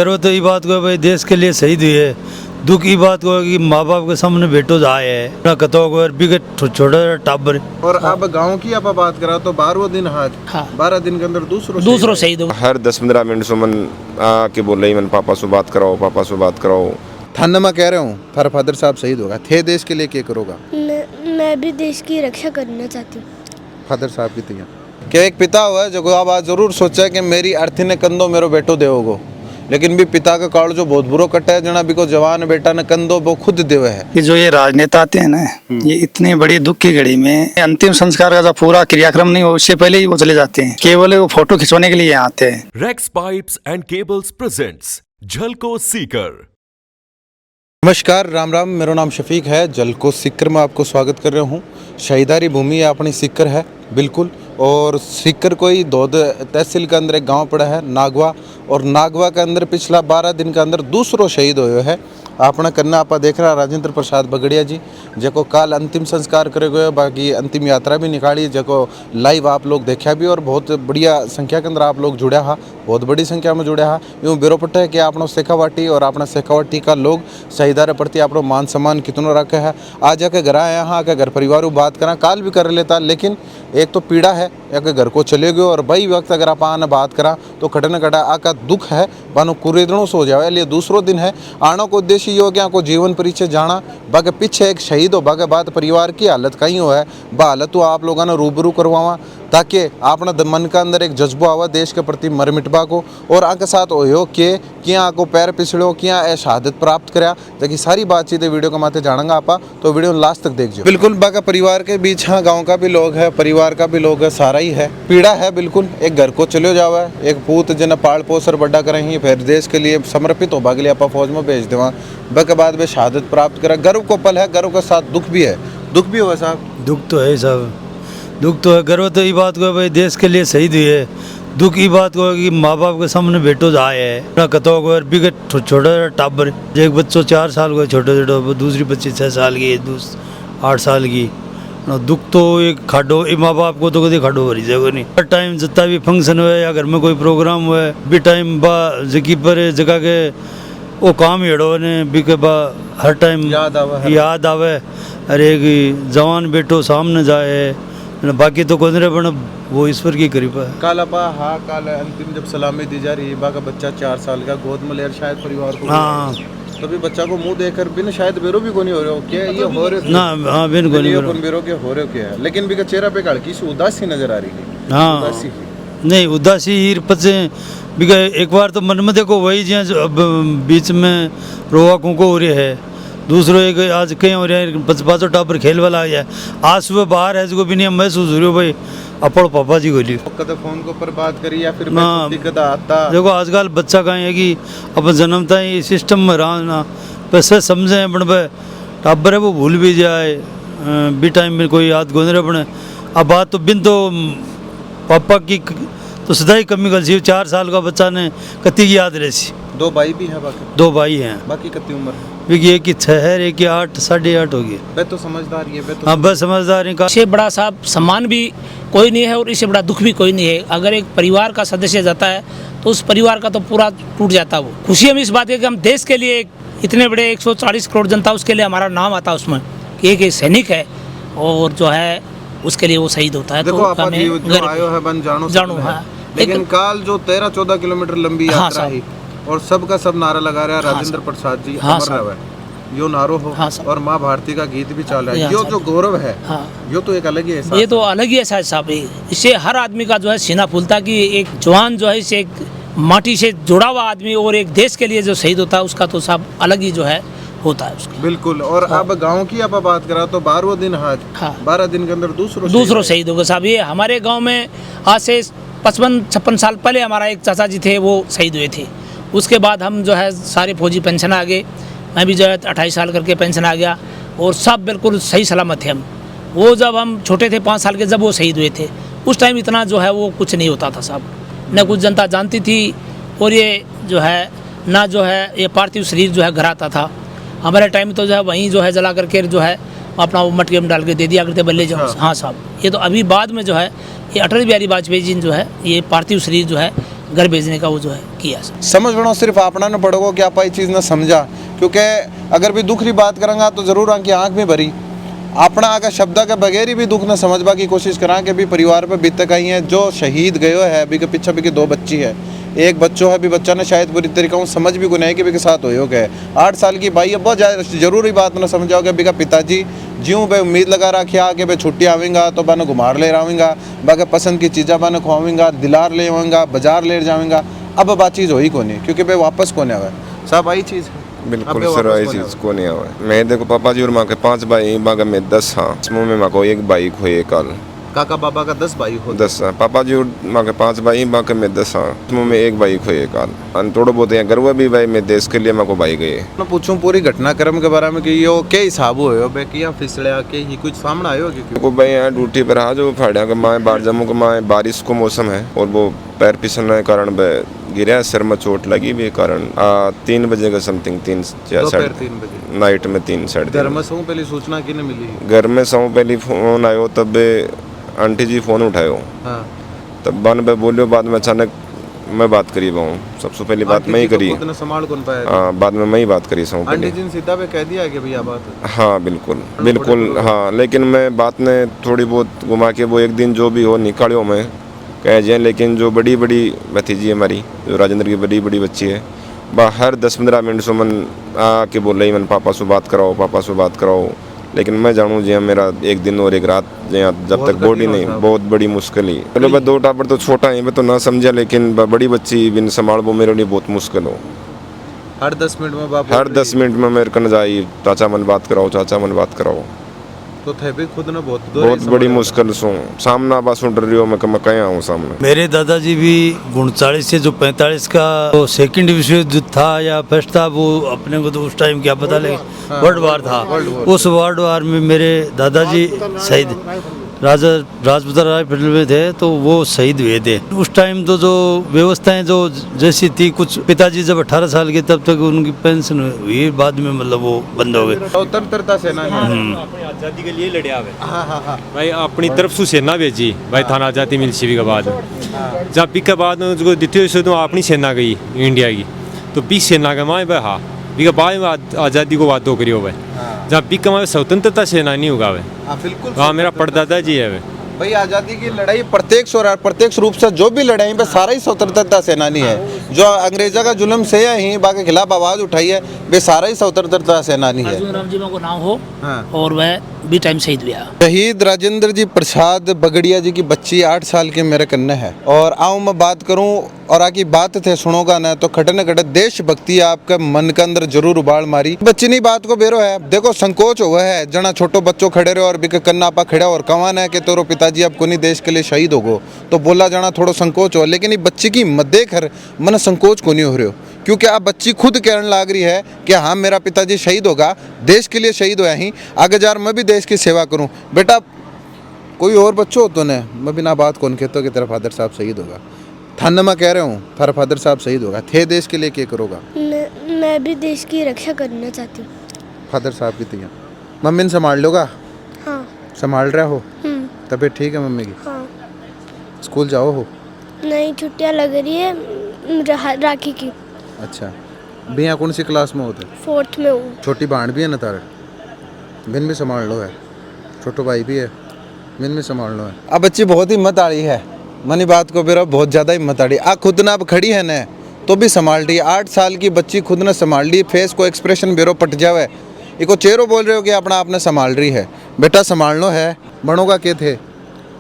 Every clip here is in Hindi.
जरूरत तो ये बात को भाई देश के लिए शहीद हुई है। दुख की बात को कि माँ बाप के सामने बेटो जाए है ना कतो को बिगट छोटा टाबर। और अब गांव की आप बात करा तो 12वां दिन आज 12 दिन के अंदर दूसरों शहीद हो। हर 10-15 मिनट से मन के बोल रही मन पापा से बात कराओ, पापा से बात कराओ। थाना में कह रहा हूँ पर फादर साहब शहीद होगा थे, देश के लिए क्या करोगा? मैं भी देश की रक्षा करना चाहती हूँ। फादर साहब की तैयार क्या एक पिता हुआ है जो आप आज जरूर सोचा है कि मेरी अर्थी ने कंधो मेरो बेटो देवोगो, लेकिन भी पिता का काल जो बहुत बुरो कटा है जना भी को जवान बेटा ने कंधो वो खुद देवे है। कि जो ये राजनेता आते हैं ना, ये इतनी बड़ी दुख की घड़ी में अंतिम संस्कार का जो पूरा क्रियाक्रम नहीं हो उससे पहले ही वो चले जाते हैं, केवल वो फोटो खिंचवाने के लिए यहाँ आते हैं। Rex pipes and cables presents Jhalko Sikar. नमस्कार, राम राम, मेरा नाम शफीक है। जलको सीकर में आपको स्वागत कर रहा हूँ। शहीदारी भूमि अपनी सीकर है बिल्कुल, और सीकर कोई दौद तहसील के अंदर एक गांव पड़ा है नागवा, और नागवा के अंदर पिछला 12 दिन के अंदर दूसरो शहीद हुए है। आपने करना आप देख रहा राजेंद्र प्रसाद बगड़िया जी जो काल अंतिम संस्कार करे गए, बाकी अंतिम यात्रा भी निकाली जो लाइव आप लोग देखा भी, और बहुत बढ़िया संख्या के अंदर आप लोग जुड़ा हा, बहुत बड़ी संख्या में जुड़ा हा। यूँ बेरोपट है कि आपनो शेखावाटी और अपना शेखावाटी का लोग शहीदारे प्रति अपनो मान सम्मान कितनो रखे है। आज आके घर आए यहाँ आके घर परिवार बात करा, काल भी कर लेता, लेकिन एक तो पीड़ा है या घर को चले गए, और भाई वक्त अगर आप आने बात करा तो खटन कटा आका दुख है बानो कुरेदणों सो जाए। लिए दूसरो दिन है आने को उद्देश्य ये हो गया को जीवन परिचय जाना, बाके पीछे एक शहीद हो, बाके बात परिवार की हालत कहीं हो है, बा हालत तो आप लोगों ने रूबरू करवावा ताकि अपना मन का अंदर एक जज्बा आवा देश के प्रति मर मिटबा को, और आके साथ हो के क्या को पैर पिछड़ो क्या ए शहादत प्राप्त कराया, ताकि सारी बातचीत वीडियो के माथे जानेंगे आपा, तो वीडियो लास्ट तक देखिए। बिल्कुल बाका परिवार के बीच हाँ गाँव का भी लोग है, परिवार का भी लोग है, सारा ही है, पीड़ा है बिल्कुल। एक घर को चलो जावा, एक पूत जिन्हें पाल पोसर बड़ा करेंगे, फिर देश के लिए समर्पित हो भाग लिए आप फौज में भेज देवा, बाके बाद में शहादत प्राप्त करा। गर्व को पल है, गर्व के साथ दुख भी है, दुख भी हुआ साहब, दुख तो है साहब, दुख तो है। गर्व तो ये बात को भाई देश के लिए शहीद हुई है। दुख की बात को कि माँ बाप के सामने बेटो जाए है ना कतो को बिगट छोटा टाबर। एक बच्चों 4 साल को छोटे छोटे, दूसरी बच्ची 6 साल की, 8 साल की। दुख तो एक खाडो माँ बाप को तो कभी खाडो भरी जगह नहीं। हर टाइम जितना भी फंक्शन हुए या घर में कोई प्रोग्राम हुए भी टाइम बा जगह पर जगह के वो काम हेड़ो ने भी के बा हर टाइम याद आवे। अरे कि जवान बेटो सामने जाए, बाकी तो कोई नहीं, वो ईश्वर की कृपा है। काल अपा हाँ काल अंतिम जब सलामी दी जा रही है, बाका बच्चा 4 साल का गोद में ले शायद परिवार को, हाँ तभी बच्चा को मुंह देखकर बिन शायद बेरो भी कोनी हो रहे हो क्या ये हो रहे ना, हाँ बिन कोनी बेरो के हो रहे हो क्या है, लेकिन भी का चेहरा पे हल्की सी उदासी नजर आ रही है। हाँ उदासी नहीं उदासी हीर पचे बिका एक बार तो मन में देखो वही जो बीच में रोवा कुंको हो रही है, दूसरों एक आज कहीं हो रहा है 5 टापर खेल वाला आ गया, आज सुबह बाहर है जो भी नहीं महसूस हो रही हो भाई अपड़ पापा जी गोली कदे फोन को पर बात करी या फिर दिक्कत आता। देखो आजकल बच्चा कहीं है कि अपन जन्मता ही सिस्टम में रहा ना पैसे समझे बन टाबर है वो भूल भी जाए भी टाइम में कोई याद गोंदरे बने। अब बात तो बिन तो पापा की तो सदा ही कमी गल सी, 4 साल का बच्चा ने कति की याद रही सी। 2 भाई भी हैं, बाकी 2 भाई हैं, बाकी कितनी उम्र है? एक की 6 है, एक की 8 8.5 होगी। बे तो समझदार ये बे तो हाँ बस समझदार है। इससे बड़ा साहब सम्मान भी कोई नहीं है और इससे बड़ा दुख भी कोई नहीं है। अगर एक परिवार का सदस्य जाता है तो उस परिवार का तो पूरा टूट जाता है। वो खुशी हम इस बात है कि हम देश के लिए इतने बड़े 140 करोड़ जनता उसके लिए हमारा नाम आता है उसमें कि एक सैनिक है और जो है उसके लिए वो शहीद होता है। देखो तो आप आयो है बन जानो हाँ, लेकिन काल जो 13-14 किलोमीटर लंबी यात्रा है और सबका सब नारा लगा रहा है राजेंद्र प्रसाद जी अमर रहे यो नारो हो, और माँ भारती का गीत भी चल रहा है। यो जो गौरव है यो तो एक अलग ही एहसास, ये तो अलग ही एहसास साहब। इससे हर आदमी का जो है सीना फूलता कि एक जवान जो है इसे एक माटी से जुड़ा हुआ आदमी और एक देश के लिए जो शहीद होता है उसका तो साहब अलग ही जो है होता है उसका। बिल्कुल। और अब गांव की आप बात करा तो 12वां दिन आज 12 दिन के अंदर दूसरों शहीद होगा साहब। ये हमारे गाँव में आज से 55-56 साल पहले हमारा एक चाचा जी थे वो शहीद हुए थे। उसके बाद हम जो है सारे फौजी पेंशन आ गए, मैं भी जो है 28 साल करके पेंशन आ गया और सब बिल्कुल सही सलामत थे हम। वो जब हम छोटे थे 5 साल के जब वो शहीद हुए थे उस टाइम इतना जो है वो कुछ नहीं होता था साहब, न कुछ जनता जानती थी और ये जो है ना जो है ये पार्थिव शरीर जो है घर आता था। हमारे टाइम तो जो है वहीं जो है जला करके जो है अपना वो मटके में डाल के दे दिया करते बल्ले जो। हाँ साहब, ये तो अभी बाद में जो है ये अटल बिहारी वाजपेयी जी जो है ये पार्थिव शरीर जो है घर भेजने का वो जो है किया सर। समझना सिर्फ अपना न पड़ोगो कि आप ये चीज़ न समझा, क्योंकि अगर भी दुख की बात करेंगे तो जरूर आंख की आंख में भरी अपना आगे शब्द के बगैर ही भी दुख न समझवा की कोशिश करा कि भी परिवार पे बीत आई है जो शहीद गयो है अभी के पीछे भी के 2 बच्ची है, एक बच्चो है, भी बच्चा ने शायद बुरी तरीका समझ भी गुनाह के भी के साथ हो गए 8 साल की भाई है, बहुत जरूरी बात न समझाओगे अभी का पिताजी ज्यों बे उम्मीद लगा रखा कि भाई छुट्टी आवेंगा तो बन घुमार ले आवेंगा, बाकी पसंद की चीज़ा बन खुआवेंगा, दिलार ले आवेंगा, बाजार ले जावेंगा, अब बात चीज़ हो ही को नहीं क्योंकि भाई वापस को नहीं आवे साहब आई चीज़ बिल्कुल सर आई चीज़ को नहीं आवा। मैं देखो पापा जी और माँ के 5 भाई, बागा में 10 हाँ, इसमें में माँ को 1 भाई खोए कल, काका बाबा का 10 भाई हो 10 हाँ, पापा जी और माँ के 5 भाई, बाकी में 10 हाँ, इसमें में 1 भाई खोए कल, अन थोड़ा बहुत यहाँ गर्व भी भाई मैं देश के लिए माँ को भाई गए। मैं पूछूं पूरी घटनाक्रम के बारे में कि यो क्या हिसाब हुए हो बे किया फिसले के ही कुछ सामने आयो कि को भाई यहाँ ड्यूटी पर आ जो फाड़ा का माँ बाहर जम्मू का माँ बारिश को मौसम है और वो पैर फिसलने के कारण गिरा, सिर में चोट लगी भी कारण 3 बजे का समथिंग 3 या 3 बजे नाइट में 3 साढ़े घर में सौ पहली सूचना किने मिली? घर में सौ पहली फोन आयो तब आंटी जी फोन उठायो, हाँ तब बन पे बोलियो, बाद में अचानक मैं बात करी पाऊँ, सबसे पहली बात मैं ही करी, संभाल कौन पाया? हाँ बाद में मैं ही बात करी सौ आंटी जी ने सीधा पे कह दिया कि भैया बात, हाँ बिल्कुल बिल्कुल हाँ, लेकिन मैं बात ने थोड़ी बहुत घुमा के वो एक दिन जो भी हो निकालियो मैं कह जाए, लेकिन जो बड़ी बड़ी भतीजी है हमारी, जो राजेंद्र की बड़ी बड़ी बच्ची है, बाहर 10-15 मिनट से मन आके बोल रही मन पापा से बात कराओ, पापा से बात कराओ, लेकिन मैं जानूँ जी मेरा 1 दिन और 1 रात जब तक बॉडी नहीं, बहुत बड़ी मुश्किल ही। चलो भाई 2 टापर तो छोटा है मैं तो ना समझा, लेकिन बड़ी बच्ची बिन संभाल वो मेरे लिए बहुत मुश्किल हो। हर 10 मिनट में बाप हर 10 मिनट में मेरे कन जाई, चाचा मन बात कराओ, चाचा मन बात कराओ, तो थे भी खुद ने बहुत बड़ी मुश्किल सो सामना बस डर रही हो मैं कहीं आऊँ सामने। मेरे दादाजी भी 39 से जो 45 का वो सेकंड विश्व युद्ध था या फर्स्ट था, वो अपने को तो उस टाइम क्या पता लगे, वर्ल्ड वार था, उस वर्ल्ड वार में मेरे दादाजी शहीद राजा राजपुत्र रायफल में थे तो वो शहीद हुए थे। उस टाइम तो जो व्यवस्थाएं जो जैसी थी, कुछ पिताजी जब 18 साल के तब तक उनकी पेंशन हुई, बाद में मतलब वो बंद हो गए। स्वतंत्रता सेना आजादी के लिए लड़े आवे भाई, अपनी तरफ से सेना भेजी भाई, थाना आजादी मिली शिवी के बाद, जब पी के बाद जो द्वितीय विश्व युद्ध आपनी सेना गई इंडिया की, तो पी सेना के माए भाई हाँ बीके बाद में आज़ादी को बात तो करी हो भाई, जहाँ पी के माए स्वतंत्रता सेना नहीं होगा भाई, बिल्कुल हाँ मेरा परदादा जी है भाई। आज़ादी की लड़ाई प्रत्यक्ष रूप से जो भी लड़ाई पे सारा ही स्वतंत्रता सेनानी है, जो अंग्रेजा का जुल्म से ही बाकी खिलाफ आवाज उठाई है वे सारा ही स्वतंत्रता सेनानी है। अर्जुन राम जी को नाम हो और वह भी टाइम शहीद हुआ। शहीद राजेंद्र जी प्रसाद बगड़िया जी की बच्ची 8 साल की मेरे कन्ने है, और आओ मैं बात करूं और आकी बात थे सुनोगा ना तो खटे न खटे देशभक्ति आपके मन के अंदर जरूर उबाल मारी। बच्ची नहीं बात को बेरो है, देखो संकोच हुआ है जना छोटो बच्चों खड़े रहे और बिके कन्ना आपा खड़ा और कवान है कि तोरो पिताजी अब कोनी देश के लिए शहीद हो गो, तो बोला जाना थोड़ा संकोच हो, लेकिन ये बच्ची की मत देख मन संकोच को नहीं हो रहे हो, क्योंकि आप बच्ची खुद कहने लाग रही है कि हाँ मेरा पिताजी शहीद होगा, देश के लिए शहीद होया ही आगे जार मैं भी देश की सेवा करूं। बेटा कोई और बच्चों हो तो ने मैं बिना बात कौन कहता कि तेरा फादर साहब शहीद होगा, थाना मैं कह रहा हूँ तेरा फादर साहब शहीद होगा, थे देश के लिए क्या करोगा? मैं भी देश की रक्षा करना चाहती हूँ। फादर साहब की तैयार मम्मी ने संभाल लोगा? हाँ। संभाल रहा हो? तबीयत ठीक है मम्मी की? हाँ। स्कूल जाओ हो? नहीं, छुट्टियाँ लग रही है राखी की। अच्छा, भैया कौन सी क्लास में होते? 4th में हूँ। छोटी बहन भी है ना तारे, बिन भी संभाल लो है, छोटो भाई भी है, बिन भी संभाल लो है। अब बच्ची बहुत हिम्मत आ रही है, मनी बात को बेरा बहुत ज़्यादा हिम्मत आ रही है, खुद ना अब खड़ी है न तो भी संभाल रही है। 8 साल की बच्ची खुद ने संभाल ली, फेस को एक्सप्रेशन बेरो पट जावे, इको चेहरो बोल रहे हो कि अपना आपने संभाल रही है। बेटा संभालनो है, बनोगा के थे?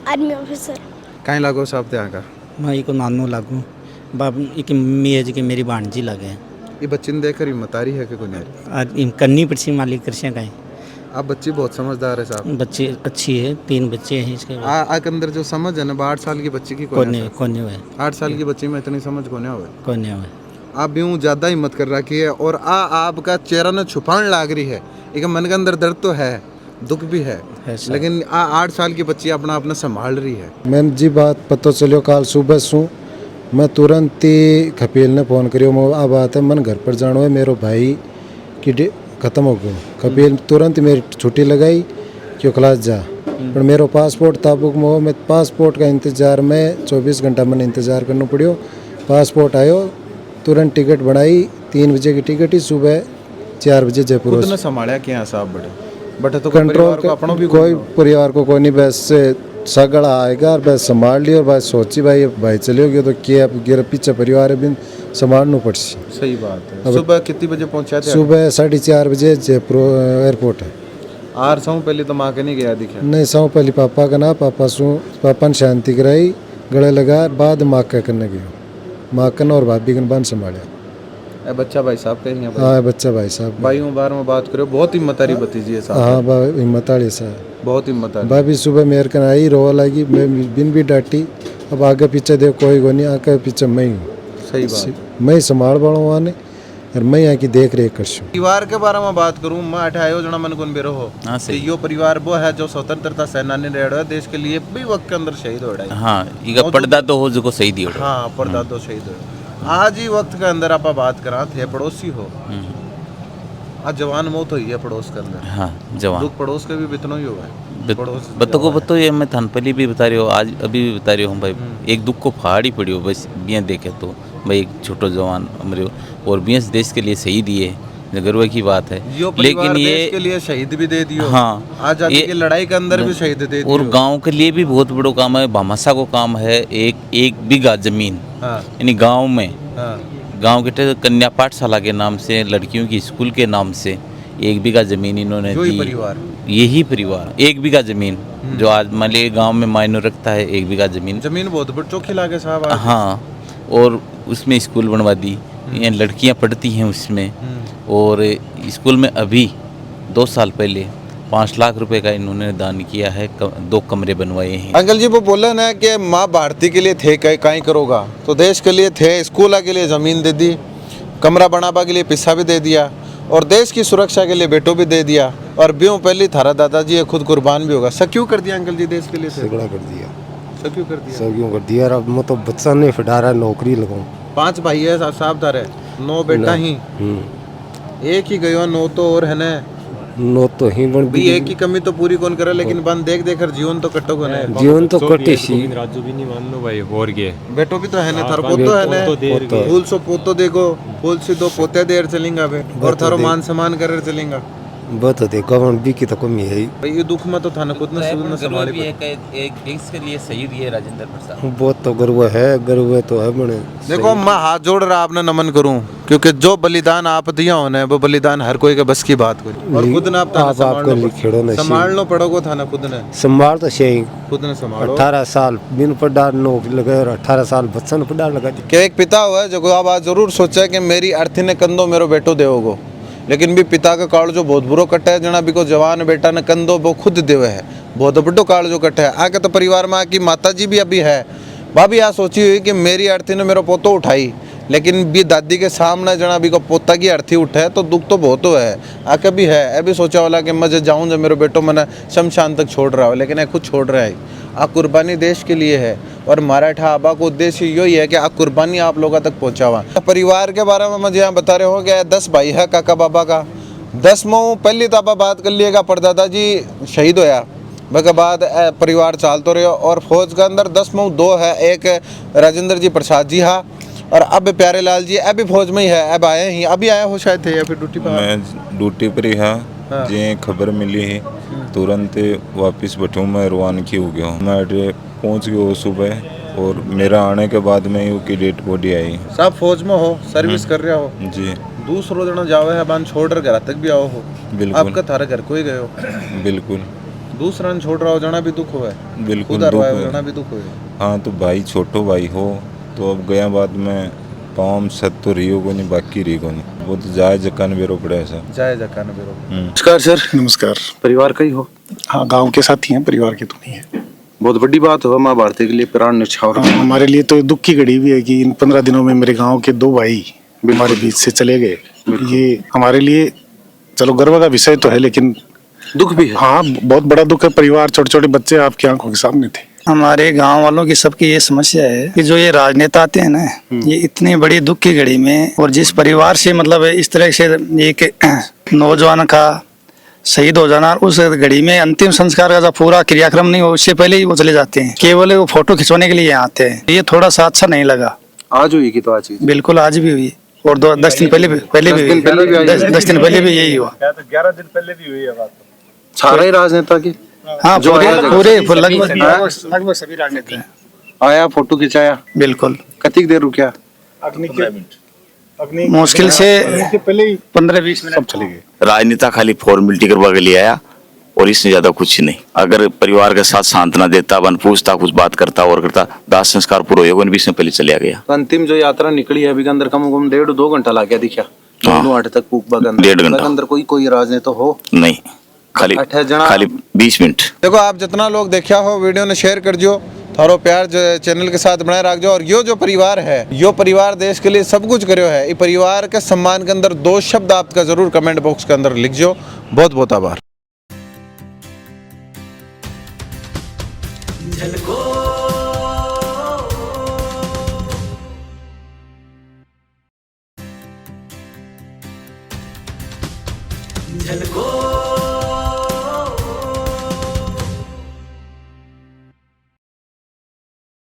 Army officer. कहीं लागो साहब ते आकर मैं को नानू लागू बाप की मम्मी है जी मेरी भाणजी लगे। ये बच्ची ने देखकर हिम्मत आ रही है कि कोई नहीं? आज करनी पड़सी मालिक कर का। अब बच्ची बहुत समझदार है साहब, बच्ची अच्छी है, 3 बच्चे हैं इसके बाद अंदर जो समझ है ना 8 साल की बच्ची की कोने हुए 8 साल की बच्ची में इतनी समझ कोने हुए आप यूँ ज़्यादा हिम्मत कर रखी है, और आपका चेहरा न छुपाने लाग रही है, एक मन के अंदर दर्द तो है, दुख भी है लेकिन 8 साल की बच्ची अपना अपना संभाल रही है। मैंने जी बात पता चलो काल सुबह सू मैं तुरंत ही कपिल ने फ़ोन करियो, मैं अब बात है मन घर पर जानो है, मेरे भाई की ख़त्म हो गई। कपिल तुरंत मेरी छुट्टी लगाई क्यों क्लास जा, पर मेरा पासपोर्ट ताबुक में हो, मैं पासपोर्ट का इंतज़ार में 24 घंटा मैंने इंतज़ार करना पड़ियो, पासपोर्ट आयो, तुरंत टिकट बनाई, 3 बजे की टिकट ही, सुबह 4 बजे जयपुर। खुद ने संभाला क्या साहब बटे तो कंट्रोल को अपनों भी कोई परिवार को कोई नहीं, बस सगड़ा आएगा और बस संभाल लियो और बस सोची भाई चले गए तो क्या गिर पीछे परिवार है बिन संभालना पड़सी। सही बात है। सुबह कितनी बजे पहुंचा थे? सुबह 4:30 बजे जयपुर एयरपोर्ट है। आर सौ पहले तो माँ के नहीं गया दिखा? नहीं, सौ पहले पापा का ना, पापा ने शांति कराई, गले लगा, बाद माँ का करने गयो, माँ कन और भाभी कन बन संभालिया। बच्चा भाई साहब कहेंगे? हाँ, बच्चा भाई साहब। भाइयों बार में बात करो, बहुत हिम्मत वाली भतीजी है साहब। हाँ, हिम्मत वाली साहब, बहुत हिम्मत वाली। भाभी सुबह मेरे कन आई, रोवा लगी, मैं बिन भी डांटी, अब आगे पीछे देख कोई को नहीं, आगे पीछे मैं हूँ। सही बात। मैं संभाल बड़ा वहाँ ने और मैं यहाँ की देख रेख कर। परिवार के बारे में बात करूँ, मैं अठायो जना मन कोन बेरो हो। यो परिवार वो है जो स्वतंत्रता सेनानी रह रहा है, देश के लिए भी वक्त के अंदर शहीद हो रहा है। हाँ, इका परदादो हो जो शहीद ही हो रहा है। हाँ, परदादो शहीद हो। आज ही वक्त के अंदर आप बात करा थे पड़ोसी हो, आज जवान मौत हुई है पड़ोस के अंदर। हाँ, जवान दुख पड़ोस के भी इतना ही हुआ है। बतो ये मैं थान पहले भी बता रही हूँ, आज अभी भी बता रही हूँ भाई, एक दुख को फाड़ ही पड़ी हो बस बिया देखे तो भाई, एक छोटो जवान मरे और बिया देश के लिए शहीद दिए, गर्व की बात है। लेकिन ये देश के लिए शहीद भी दे दियो। हाँ, आजादी की लड़ाई के अंदर भी शहीद दे दियो। और गांव के लिए भी बहुत बड़ा काम है, भामाशा को काम है, एक बीघा जमीन यानी गांव में, गांव के कन्या पाठशाला के नाम से, लड़कियों की स्कूल के नाम से 1 बीघा जमीन इन्होंने दी। यही परिवार 1 बीघा जमीन जो आज मान लीजिए गाँव में मायने रखता है, 1 बीघा जमीन बहुत बड़ी चौकी लागे साहब। हाँ, और उसमें स्कूल बनवा दी, ये लड़कियां पढ़ती हैं उसमें, और स्कूल में अभी 2 साल पहले 5 लाख रुपए का इन्होंने दान किया है, 2 कमरे बनवाए हैं। अंकल जी वो बोला ना कि माँ भारती के लिए थे कहीं करोगा, तो देश के लिए थे, स्कूल के लिए ज़मीन दे दी, कमरा बनाबा के लिए पैसा भी दे दिया, और देश की सुरक्षा के लिए बेटो भी दे दिया, और ब्यों पहले थारा दादाजी खुद कुर्बान भी होगा। सब क्यों कर दिया अंकल जी देश के लिए? सगड़ा कर दिया। सब क्यों कर दिया? सब क्यों कर दिया? अब मैं तो बच्चा नहीं फिटा रहा, नौकरी लगाऊं। 5 भाई है साहब तारे, 9 बेटा ही, एक ही गयो, 9 तो और है ना, 9 तो ही बन भी एक की कमी तो पूरी कौन करे, लेकिन बन देख देख कर जीवन तो कटो को ना, जीवन तो कटे सी। राजू भी नहीं मान लो भाई, और के बेटो भी तो है ना, थारो पोतो है ना, फूल सो पोतो देखो, फूल से 2 पोते देर चलेंगे अबे, और थारो मान सम्मान कर चलेंगा। बहुत देखो भी की तो कमी है भाई, ये दुख में तो थाना खुद न संभाले। एक देश के लिए शहीद है राजेंद्र प्रसाद, बहुत तो गर्व है तो है बने। देखो मैं हाथ जोड़ रहा आपने नमन करूं, क्योंकि जो बलिदान आप दिया होने वो बलिदान हर कोई के बस की बात करी, और खुद ने आप संभालना पड़ोगे, थाना खुद ने संभाल तो सही, खुद ने संभालो। 18 साल बिन पढ़ा नौकरी लगाए और 18 साल बच्चा ने पढ़ा लगा दी। क्या एक पिता हुआ है जो अब आज जरूर सोचा कि मेरी अर्थी ने कंदो मेरो बेटो देवोगो, लेकिन भी पिता का काल जो बहुत बुरो कटा है, जना भी को जवान बेटा ने कंदो वो खुद देवे है, बहुत बड़ो काल जो कटा है। आगे तो परिवार में आकी माता जी भी अभी है, भाभी आ सोची हुई कि मेरी अर्थी ने मेरो पोतो उठाई, लेकिन भी दादी के सामने जना भी को पोता की अर्थी उठे तो दुख तो बहुत हो है। आके भी है, अभी सोचा वाला कि मैं जाऊँ जब मेरो बेटो मैंने शमशान तक छोड़ रहा हो, लेकिन ये खुद छोड़ रहा है। आ कुर्बानी देश के लिए है, और मराठा आबा को उद्देश्य यही है कि आ कुर्बानी आप लोगों तक पहुँचावा। परिवार के बारे में मुझे यहाँ बता रहे हो कि 10 भाई है काका बाबा का, 10वां पहली तो आप बात कर लिएगा, परदादा जी शहीद होया, उसके बाद परिवार चालते रहे, और फौज के अंदर 10वां 2 है, एक राजेंद्र जी प्रसाद जी हा, और अब प्यारे लाल जी अभी फौज में ही है, अब आए ही, अभी आए हो शायद थे या फिर ड्यूटी पर? मैं ड्यूटी पर ही हाँ, जे खबर मिली है तुरंत वापस बैठूँ, मैं रवानगी हो गया हूँ, मैं पहुँच गया सुबह, और मेरा आने के बाद में ही की डेड बॉडी आई। साहब फौज में हो, सर्विस कर रहे हो जी, दूसरो जना जावे है बान छोड़ कर घर तक भी आओ हो, बिल्कुल आपका थारा घर कोई गए हो, बिल्कुल दूसरा छोड़ रहा हो जना भी दुख हो है, बिल्कुल जना भी दुख हो। हाँ, तो भाई छोटो भाई हो, तो अब गया बाद में पाम सत तो रियो को नहीं, बाकी रियो को नहीं, वो तो जाए जकान बेरो पड़ा ऐसा, जाए जकान बेरो। नमस्कार सर। नमस्कार। परिवार का ही हो? हाँ, गांव के साथ ही हैं, परिवार के तो नहीं है। बहुत बड़ी बात हो, माँ भारती के लिए प्राण न्यौछावर। हमारे लिए तो दुख की घड़ी भी है कि इन 15 दिनों में मेरे गांव के 2 भाई हमारे बीच से चले गए। ये हमारे लिए चलो गर्व का विषय तो है, लेकिन दुख भी है। हाँ, बहुत बड़ा दुख है। परिवार, छोटे छोटे बच्चे आपकी आंखों के सामने थे। हमारे गांव वालों की सबकी ये समस्या है कि जो ये राजनेता आते हैं ना, ये इतनी बड़ी दुख की घड़ी में, और जिस परिवार से मतलब इस तरह से एक नौजवान का शहीद हो जाना, उस घड़ी में अंतिम संस्कार का जब पूरा क्रियाक्रम नहीं हो, उससे पहले ही वो चले जाते हैं, केवल वो फोटो खिंचवाने के लिए यहाँ आते हैं। ये थोड़ा सा अच्छा नहीं लगा। आज हुई की तो आज चीज बिल्कुल आज भी हुई और 10 दिन पहले भी हुई। 10 दिन पहले भी यही हुआ। 11 दिन पहले भी हुई है बात। सारे ही राजनेता की हाँ जो पूरे आया पूरे लगभग सभी राजनेता हैं। आया, फोटो खिंचाया, बिल्कुल। कितनी देर रुका? मुश्किल से 15-20 मिनट सब चले गए। राजनेता खाली फॉर्मेलिटी करवा के लिए आया और इससे ज्यादा कुछ नहीं। अगर परिवार के साथ सांत्वना देता, वन पूछता, कुछ बात करता और करता, दाह संस्कार पूरा होगा, बीच में पहले चले गया। तो अंतिम जो यात्रा निकली है अभी के अंदर कम से कम 1.5-2 घंटा लग गया दिखा। हाँ। 8 तक कूकबा के 1.5 घंटा अंदर कोई राजनेता हो नहीं, खाली 20 मिनट। देखो आप जितना लोग देखा हो वीडियो ने शेयर कर जो, थारो प्यार चैनल के साथ बनाए रख जो। और यो जो परिवार है, यो परिवार देश के लिए सब कुछ करो है। ये परिवार के सम्मान के अंदर 2 शब्द आपका जरूर कमेंट बॉक्स के अंदर लिख जो। बहुत बहुत आभार। झलको